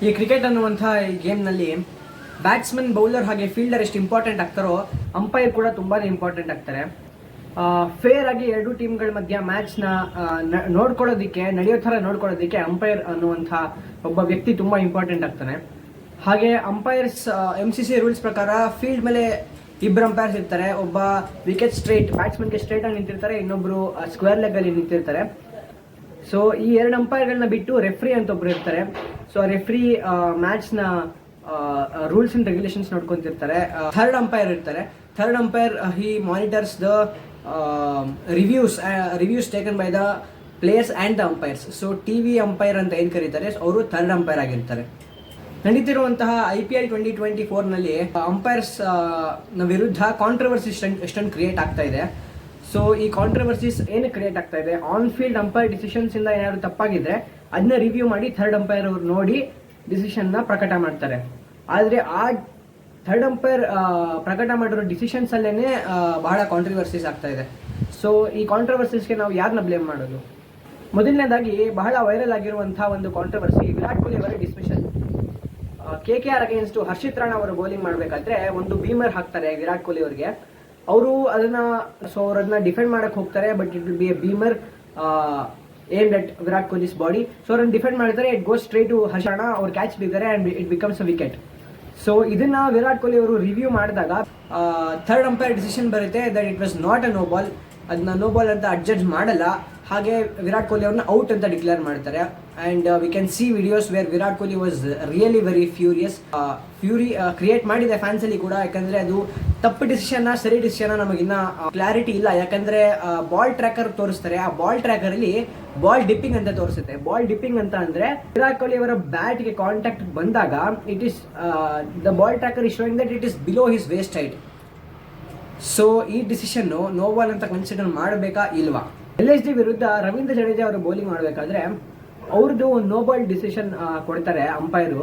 ಈ ಕ್ರಿಕೆಟ್ ಅನ್ನುವಂಥ ಈ ಗೇಮ್ನಲ್ಲಿ ಬ್ಯಾಟ್ಸ್ಮನ್, ಬೌಲರ್ ಹಾಗೆ ಫೀಲ್ಡರ್ ಎಷ್ಟು ಇಂಪಾರ್ಟೆಂಟ್ ಆಗ್ತಾರೋ ಅಂಪೈರ್ ಕೂಡ ತುಂಬಾ ಇಂಪಾರ್ಟೆಂಟ್ ಆಗ್ತಾರೆ. ಫೇರ್ ಆಗಿ ಎರಡು ಟೀಮ್ಗಳ ಮಧ್ಯ ಮ್ಯಾಚ್ನ ನೋಡ್ಕೊಳ್ಳೋದಕ್ಕೆ, ನಡೆಯೋ ಥರ ನೋಡ್ಕೊಳ್ಳೋದಕ್ಕೆ ಅಂಪೈರ್ ಅನ್ನುವಂಥ ಒಬ್ಬ ವ್ಯಕ್ತಿ ತುಂಬ ಇಂಪಾರ್ಟೆಂಟ್ ಆಗ್ತಾನೆ. ಹಾಗೆ ಅಂಪೈರ್ಸ್ MCC ರೂಲ್ಸ್ ಪ್ರಕಾರ ಫೀಲ್ಡ್ ಮೇಲೆ ಇಬ್ಬರು ಅಂಪೈರ್ಸ್ ಇರ್ತಾರೆ. ಒಬ್ಬ ವಿಕೆಟ್ ಸ್ಟ್ರೈಟ್, ಬ್ಯಾಟ್ಸ್ಮನ್ಗೆ ಸ್ಟ್ರೈಟ್ ಆಗಿ ನಿಂತಿರ್ತಾರೆ, ಇನ್ನೊಬ್ರು ಸ್ಕ್ವೇರ್ ಲೆಗ್ ಅಲ್ಲಿ ನಿಂತಿರ್ತಾರೆ. ಸೊ ಈ ಎರಡು ಅಂಪೈರ್ಗಳನ್ನ ಬಿಟ್ಟು ರೆಫ್ರಿ ಅಂತ ಒಬ್ರು ಇರ್ತಾರೆ. ಸೊ ರೆಫ್ರಿ ಮ್ಯಾಚ್ನ ರೂಲ್ಸ್ ಅಂಡ್ ರೆಗ್ಯುಲೇಷನ್ಸ್ ನೋಡ್ಕೊಂತಿರ್ತಾರೆ. ಥರ್ಡ್ ಅಂಪೈರ್ ಇರ್ತಾರೆ. Third umpire he monitors the reviews taken by the players and the umpires. So TV umpire ಅಂತ ಏನು ಕರೀತಾರೆ, ಅವರು ಥರ್ಡ್ ಅಂಪೈರ್ ಆಗಿರ್ತಾರೆ. ನಡೀತಿರುವಂತಹ IPL 2024ನಲ್ಲಿ ಅಂಪೈರ್ಸ್ ನ ವಿರುದ್ಧ ಕಾಂಟ್ರವರ್ಸಿ ಎಷ್ಟೊಂದು ಕ್ರಿಯೇಟ್ ಆಗ್ತಾ ಇದೆ. ಸೊ ಈ ಕಾಂಟ್ರವರ್ಸೀಸ್ ಏನು ಕ್ರಿಯೇಟ್ ಆಗ್ತಾ ಇದೆ, ಆನ್ ಫೀಲ್ಡ್ ಅಂಪೈರ್ ಡಿಸಿಷನ್ಸ್ ಇಂದ ಏನಾದ್ರು ತಪ್ಪಾಗಿದ್ರೆ ಅದನ್ನ ರಿವ್ಯೂ ಮಾಡಿ ಥರ್ಡ್ ಅಂಪೈರ್ ಅವರು ನೋಡಿ ಡಿಸಿಷನ್ ನ ಪ್ರಕಟ ಮಾಡ್ತಾರೆ. ಆದ್ರೆ ಆ ಥರ್ಡ್ ಅಂಪೈರ್ ಪ್ರಕಟ ಮಾಡಿರೋ ಡಿಸಿಷನ್ಸ್ ಅಲ್ಲೇನೆ ಬಹಳ ಕಾಂಟ್ರವರ್ಸೀಸ್ ಆಗ್ತಾ ಇದೆ. ಸೊ ಈ ಕಾಂಟ್ರವರ್ಸೀಸ್ಗೆ ನಾವು ಯಾರನ್ನ ಬ್ಲೇಮ್ ಮಾಡೋದು? ಮೊದಲನೇದಾಗಿ ಬಹಳ ವೈರಲ್ ಆಗಿರುವಂತಹ ಒಂದು ಕಾಂಟ್ರವರ್ಸಿ ವಿರಾಟ್ ಕೊಹ್ಲಿ ಅವರ ಡಿಸ್ಮಿಷನ್. KKR ಅಗೇನ್ಸ್ಟ್ ಹರ್ಷಿತ್ ರಾಣಾ ಅವರು ಬೌಲಿಂಗ್ ಮಾಡಬೇಕಾದ್ರೆ ಒಂದು ಬೀಮರ್ ಹಾಕ್ತಾರೆ ವಿರಾಟ್ ಕೊಹ್ಲಿ ಅವರಿಗೆ. ಅವರು ಅದನ್ನ ಡಿಫೆಂಡ್ ಮಾಡಕ್ ಹೋಗ್ತಾರೆ. But it will be a beamer aimed at Virat Kohli's body. So ಅವ್ರನ್ನ ಡಿಫೆಂಡ್ ಮಾಡ್ತಾರೆ. It goes straight to Harshit Rana. ಅವ್ರು ಕ್ಯಾಚ್ ಬಿದ್ದಾರೆ and it becomes a wicket. So ಇದನ್ನ ವಿರಾಟ್ ಕೊಹ್ಲಿ ಅವರು ರಿವ್ಯೂ ಮಾಡಿದಾಗ ಥರ್ಡ್ ಅಂಪೈರ್ ಡಿಸಿಷನ್ ಬರುತ್ತೆ that it was not a no ball. ಅದನ್ನ no ball ಅಂತ ಅಡ್ಜಡ್ಜ್ ಮಾಡಲ್ಲ. ಹಾಗೆ ವಿರಾಟ್ ಕೊಹ್ಲಿ ಅವ್ರನ್ನ ಔಟ್ ಅಂತ ಡಿಕ್ಲೇರ್ ಮಾಡ್ತಾರೆ. And we can see videos where Virat Kohli was really very furious. Fury create ಮಾಡಿದೆ ಫ್ಯಾನ್ಸ್ ಅಲ್ಲಿ ಕೂಡ. ಯಾಕಂದ್ರೆ ಅದು ತಪ್ಪು ಡಿಸಿಷನ್ ಸರಿ ಡಿಸಿಷನ್ ನಮಗಿನ್ನ ಕ್ಲಾರಿಟಿ ಇಲ್ಲ. ಯಾಕಂದ್ರೆ ಬಾಲ್ ಟ್ರ್ಯಾಕರ್ ತೋರಿಸ್ತಾರೆ. ಆ ಬಾಲ್ ಟ್ರ್ಯಾಕರ್ ಅಲ್ಲಿ ಬಾಲ್ ಡಿಪ್ಪಿಂಗ್ ಅಂತ ತೋರಿಸುತ್ತೆ. ಬಾಲ್ ಡಿಪ್ಪಿಂಗ್ ಅಂತ ಅಂದ್ರೆ ವಿರಾಟ್ ಕೊಹ್ಲಿ ಅವರ ಬ್ಯಾಟ್ ಗೆ ಕಾಂಟ್ಯಾಕ್ಟ್ ಬಂದಾಗ it is the ball tracker is showing that it is below his waste height. So ಈ ಡಿಸಿಷನ್ ನೋ ಬಾಲ್ ಅಂತ ಕನ್ಸಿಡರ್ ಮಾಡಬೇಕಾ ಇಲ್ವಾ? LSG ವಿರುದ್ಧ ರವೀಂದ್ರ ಜಡೇಜಾ ಅವರು ಬೌಲಿಂಗ್ ಮಾಡಬೇಕಾದ್ರೆ ಅವ್ರದ್ದು ಒಂದು ನೋ ಬಾಲ್ ಡಿಸಿಷನ್ ಕೊಡ್ತಾರೆ ಅಂಪೈರು.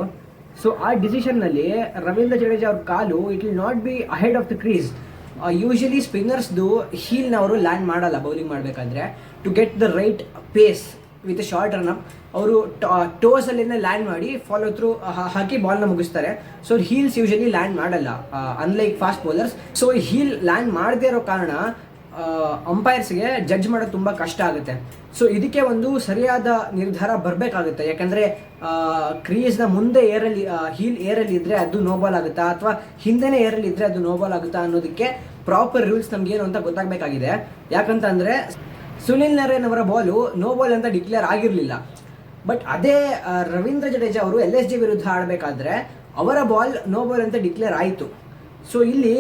ಸೊ ಆ ಡಿಸಿಷನ್ ನಲ್ಲಿ ರವೀಂದ್ರ ಜಡೇಜಾ ಅವ್ರ ಕಾಲು it will not be ahead of the crease. Usually ಸ್ಪಿನ್ನರ್ಸ್ದು ಹೀಲ್ನ ಅವರು ಲ್ಯಾಂಡ್ ಮಾಡಲ್ಲ ಬೌಲಿಂಗ್ ಮಾಡಬೇಕಾದ್ರೆ. To get the right pace with short run up ಅವರು ಟೋಸ್ ಅಲ್ಲಿಂದ ಲ್ಯಾಂಡ್ ಮಾಡಿ ಫಾಲೋ ಥ್ರೂ ಹಾಕಿ ಬಾಲ್ನ ಮುಗಿಸ್ತಾರೆ. ಸೊ ಹೀಲ್ಸ್ ಯೂಶಲಿ ಲ್ಯಾಂಡ್ ಮಾಡಲ್ಲ unlike fast bowlers. So heel land ಮಾಡದೇ ಇರೋ ಕಾರಣ ಅಂಪೈರ್ಸ್ಗೆ ಜಡ್ಜ್ ಮಾಡೋದು ತುಂಬ ಕಷ್ಟ ಆಗುತ್ತೆ. ಸೊ ಇದಕ್ಕೆ ಒಂದು ಸರಿಯಾದ ನಿರ್ಧಾರ ಬರಬೇಕಾಗುತ್ತೆ. ಯಾಕಂದರೆ ಕ್ರೀಸ್ನ ಮುಂದೆ ಹೀಲ್ ಏರಲ್ಲಿ ಇದ್ದರೆ ಅದು ನೋ ಬಾಲ್ ಆಗುತ್ತಾ ಅಥವಾ ಹಿಂದೆನೇ ಏರಲ್ಲಿ ಇದ್ದರೆ ಅದು ನೋ ಬಾಲ್ ಆಗುತ್ತಾ ಅನ್ನೋದಕ್ಕೆ ಪ್ರಾಪರ್ ರೂಲ್ಸ್ ನಮಗೇನು ಅಂತ ಗೊತ್ತಾಗಬೇಕಾಗಿದೆ. ಯಾಕಂತಂದರೆ ಸುನಿಲ್ ನರೇನ್ ಅವರ ಬಾಲು ನೋ ಬಾಲ್ ಅಂತ ಡಿಕ್ಲೇರ್ ಆಗಿರಲಿಲ್ಲ. ಬಟ್ ಅದೇ ರವೀಂದ್ರ ಜಡೇಜಾ ಅವರು LSG ವಿರುದ್ಧ ಆಡಬೇಕಾದ್ರೆ ಅವರ ಬಾಲ್ ನೋ ಬಾಲ್ ಅಂತ ಡಿಕ್ಲೇರ್ ಆಯಿತು. ಸೊ ಇಲ್ಲಿ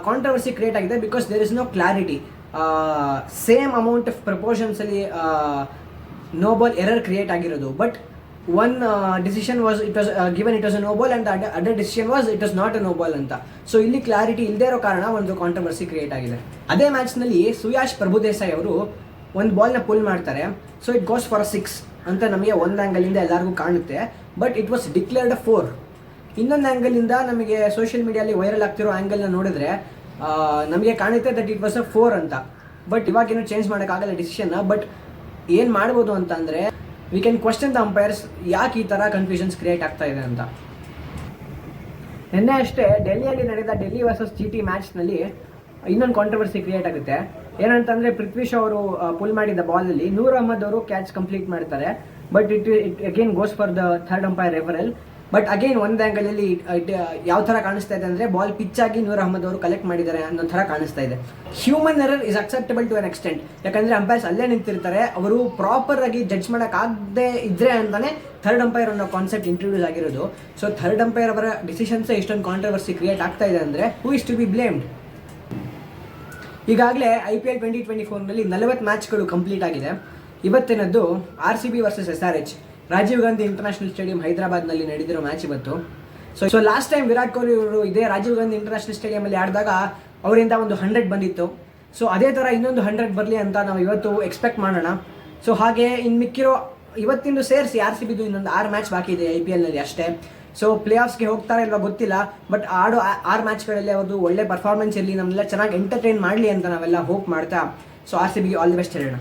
ಕಾಂಟ್ರವರ್ಸಿ ಕ್ರಿಯೇಟ್ ಆಗಿದೆ because there is no clarity. Same amount of proportions ಅಲ್ಲಿ ನೋ ಬಾಲ್ ಎರರ್ ಕ್ರಿಯೇಟ್ ಆಗಿರೋದು. But one decision was it was given it was a no ball and other decision was it was not a no ball ಅಂತ. So ಇಲ್ಲಿ clarity ಇಲ್ಲದೆ ಇರೋ ಕಾರಣ ಒಂದು controversy create ಆಗಿದೆ. ಅದೇ ಮ್ಯಾಚ್ನಲ್ಲಿ ಸುಯಾಶ್ ಪ್ರಭುದೇಸಾಯಿ ಅವರು ಒಂದು ಬಾಲ್ನ ಪುಲ್ ಮಾಡ್ತಾರೆ. ಸೊ ಇಟ್ ಗೋಸ್ ಫಾರ್ 6 ಅಂತ ನಮಗೆ ಒಂದು ಆ್ಯಂಗಲಿಂದ ಎಲ್ಲರಿಗೂ ಕಾಣುತ್ತೆ. ಬಟ್ ಇಟ್ ವಾಸ್ ಡಿಕ್ಲೇರ್ಡ್ ಅ 4. ಇನ್ನೊಂದು ಆ್ಯಂಗಲಿಂದ ನಮಗೆ ಸೋಷಿಯಲ್ ಮೀಡಿಯಲ್ಲಿ ವೈರಲ್ ಆಗ್ತಿರೋ ಆ್ಯಂಗಲ್ನ ನೋಡಿದ್ರೆ ನಮಗೆ ಕಾಣುತ್ತೆ ದಟ್ ಇಟ್ ವಾಸ್ ಅ 4 ಅಂತ. ಬಟ್ ಇವಾಗೇನು ಚೇಂಜ್ ಮಾಡೋಕ್ಕಾಗಲ್ಲ ಡಿಸಿಷನ್ನ. ಬಟ್ ಏನು ಮಾಡ್ಬೋದು ಅಂತ ಅಂದರೆ we can question the umpires ಯಾಕೆ ಈ ಥರ ಕನ್ಫ್ಯೂಷನ್ಸ್ ಕ್ರಿಯೇಟ್ ಆಗ್ತಾ ಇದೆ ಅಂತ. ನಿನ್ನೆ ಅಷ್ಟೇ ಡೆಲ್ಲಿಯಲ್ಲಿ ನಡೆದ ಡೆಲ್ಲಿ ವರ್ಸಸ್ GT ಮ್ಯಾಚ್ನಲ್ಲಿ ಇನ್ನೊಂದು ಕಾಂಟ್ರವರ್ಸಿ ಕ್ರಿಯೇಟ್ ಆಗುತ್ತೆ. ಏನಂತಂದರೆ ಪೃಥ್ವಿ ಶಾ ಅವರು ಪುಲ್ ಮಾಡಿದ ಬಾಲಲ್ಲಿ ನೂರ್ ಅಹ್ಮದ್ ಅವರು ಕ್ಯಾಚ್ ಕಂಪ್ಲೀಟ್ ಮಾಡ್ತಾರೆ. But it again goes for the third umpire referral. But again ಒಂದು ಆ್ಯಂಗಲಲ್ಲಿ ಯಾವ ಥರ ಕಾಣಿಸ್ತಾ ಇದೆ ಅಂದರೆ ಬಾಲ್ ಪಿಚ್ ಆಗಿ ನೂರ್ ಅಹ್ಮದ್ ಅವರು ಕಲೆಕ್ಟ್ ಮಾಡಿದ್ದಾರೆ ಅನ್ನೋ ಥರ ಕಾಣಿಸ್ತಾ ಇದೆ. Human error is acceptable to an extent. ಯಾಕಂದರೆ ಅಂಪೈರ್ಸ್ ಅಲ್ಲೇ ನಿಂತಿರ್ತಾರೆ. ಅವರು ಪ್ರಾಪರ್ ಆಗಿ ಜಡ್ಜ್ ಮಾಡೋಕ್ಕಾಗದೇ ಇದ್ರೆ ಅಂತಾನೆ ಥರ್ಡ್ ಅಂಪೈರ್ ಅನ್ನೋ ಕಾನ್ಸೆಪ್ಟ್ ಇಂಟ್ರೊಡ್ಯೂಸ್ ಆಗಿರೋದು. ಸೊ ಥರ್ಡ್ ಅಂಪೈರ್ ಅವರ ಡಿಸಿಷನ್ಸೇ ಇಷ್ಟೊಂದು ಕಾಂಟ್ರವರ್ಸಿ ಕ್ರಿಯೇಟ್ ಆಗ್ತಾ ಇದೆ ಅಂದರೆ who is to be blamed? ಈಗಾಗಲೇ IPL 2024ನಲ್ಲಿ 40 ಮ್ಯಾಚ್ಗಳು ಕಂಪ್ಲೀಟ್ ಆಗಿದೆ. ಇವತ್ತಿನದ್ದು RCB versus SRH Rajiv Gandhi international stadium ಹೈದರಾಬಾದ್ನಲ್ಲಿ ನಡೆದಿರೋ ಮ್ಯಾಚ್ ಇವತ್ತು. So last time Virat Kohli ಅವರು ಇದೇ ರಾಜೀವ್ ಗಾಂಧಿ ಇಂಟರ್ನ್ಯಾಷನಲ್ ಸ್ಟೇಡಿಯಮಲ್ಲಿ ಆಡಿದಾಗ ಅವರಿಂದ ಒಂದು 100 ಬಂದಿತ್ತು. ಸೊ ಅದೇ ಥರ ಇನ್ನೊಂದು 100 ಬರಲಿ ಅಂತ ನಾವು ಇವತ್ತು ಎಕ್ಸ್ಪೆಕ್ಟ್ ಮಾಡೋಣ. ಸೊ ಹಾಗೆ ಇನ್ನು ಮಿಕ್ಕಿರೋ ಇವತ್ತಿಂದು ಸೇರಿಸಿ RCBದು ಇನ್ನೊಂದು 6 ಮ್ಯಾಚ್ ಬಾಕಿ ಇದೆ IPLನಲ್ಲಿ ಅಷ್ಟೇ. ಸೊ ಪ್ಲೇ ಆಫ್ಸ್ಗೆ ಹೋಗ್ತಾರೆ ಇಲ್ವಾ ಗೊತ್ತಿಲ್ಲ. ಬಟ್ ಆಡೋ 6 ಮ್ಯಾಚ್ಗಳಲ್ಲಿ ಅವ್ರದ್ದು ಒಳ್ಳೆ ಪರ್ಫಾರ್ಮೆನ್ಸ್ ಇರಲಿ, ನಮ್ಮೆಲ್ಲ ಚೆನ್ನಾಗಿ ಎಂಟರ್ಟೈನ್ ಮಾಡಲಿ ಅಂತ ನಾವೆಲ್ಲ ಹೋಪ್ ಮಾಡ್ತಾ ಸೊ RCBಗೆ ಆಲ್ ದಿ ಬೆಸ್ಟ್ ಹೇಳೋಣ.